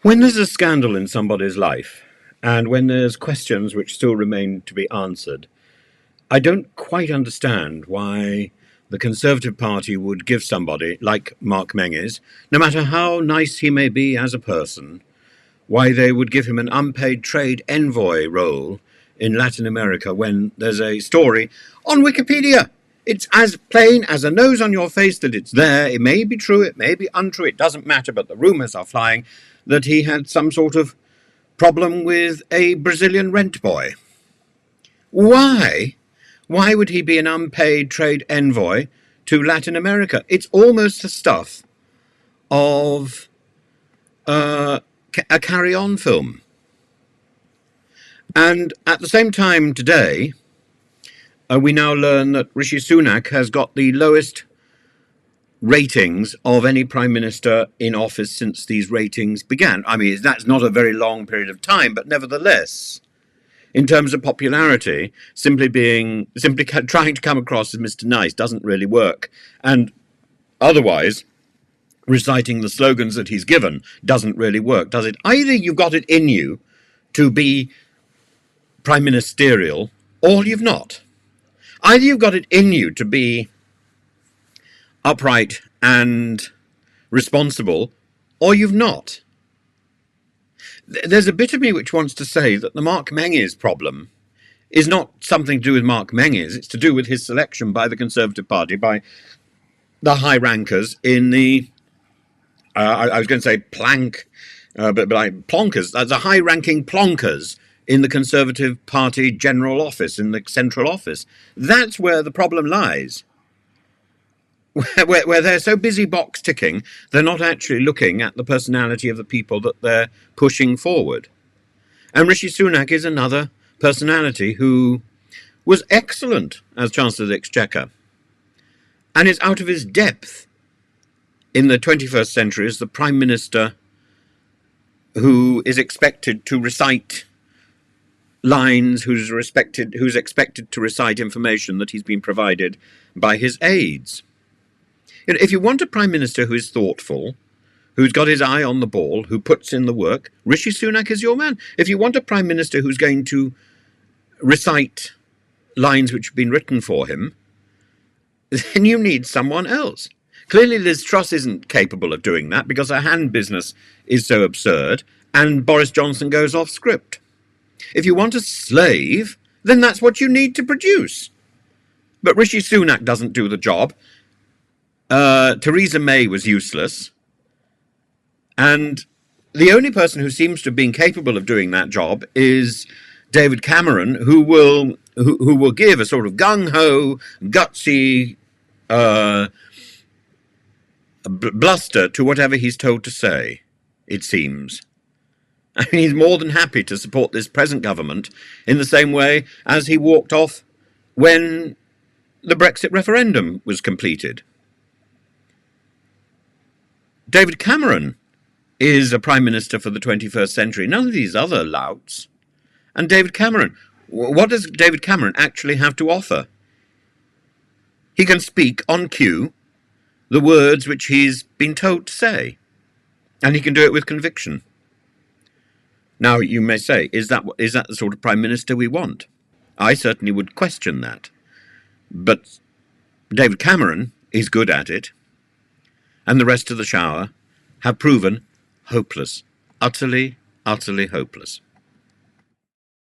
When there's a scandal in somebody's life, and when there's questions which still remain to be answered, I don't quite understand why the Conservative Party would give somebody like Mark Menzies, no matter how nice he may be as a person, why they would give him an unpaid trade envoy role in Latin America when there's a story on Wikipedia. It's as plain as a nose on your face that it's there. It may be true, it may be untrue, it doesn't matter, but the rumours are flying that he had some sort of problem with a Brazilian rent boy. Why? Why would he be an unpaid trade envoy to Latin America? It's almost the stuff of a carry-on film. And at the same time today, we now learn that Rishi Sunak has got the lowest ratings of any Prime Minister in office since these ratings began. I mean, that's not a very long period of time, but nevertheless, in terms of popularity, simply trying to come across as Mr. Nice doesn't really work. And otherwise, reciting the slogans that he's given doesn't really work, does it? Either you've got it in you to be prime ministerial, or you've not. Either you've got it in you to be upright and responsible, or you've not. There's a bit of me which wants to say that the Mark Menzies problem is not something to do with Mark Menzies, it's to do with his selection by the Conservative Party, by the high rankers in the, I was going to say plank, but like plonkers, the high-ranking plonkers in the Conservative Party General Office, in the central office. That's where the problem lies. Where they're so busy box ticking, they're not actually looking at the personality of the people that they're pushing forward. And Rishi Sunak is another personality who was excellent as Chancellor of the Exchequer and is out of his depth in the 21st century as the Prime Minister who is expected to recite lines, who's expected to recite information that he's been provided by his aides. If you want a Prime Minister who is thoughtful, who's got his eye on the ball, who puts in the work, Rishi Sunak is your man. If you want a Prime Minister who's going to recite lines which have been written for him, then you need someone else. Clearly Liz Truss isn't capable of doing that because her hand business is so absurd, and Boris Johnson goes off script. If you want a slave, then that's what you need to produce. But Rishi Sunak doesn't do the job. Theresa May was useless, and the only person who seems to have been capable of doing that job is David Cameron, who will give a sort of gung-ho, gutsy bluster to whatever he's told to say, it seems. I mean, he's more than happy to support this present government in the same way as he walked off when the Brexit referendum was completed. David Cameron is a Prime Minister for the 21st century, none of these other louts. And David Cameron, what does David Cameron actually have to offer? He can speak on cue the words which he's been told to say, and he can do it with conviction. Now, you may say, is that the sort of Prime Minister we want? I certainly would question that. But David Cameron is good at it, and the rest of the shower have proven hopeless, utterly, utterly hopeless.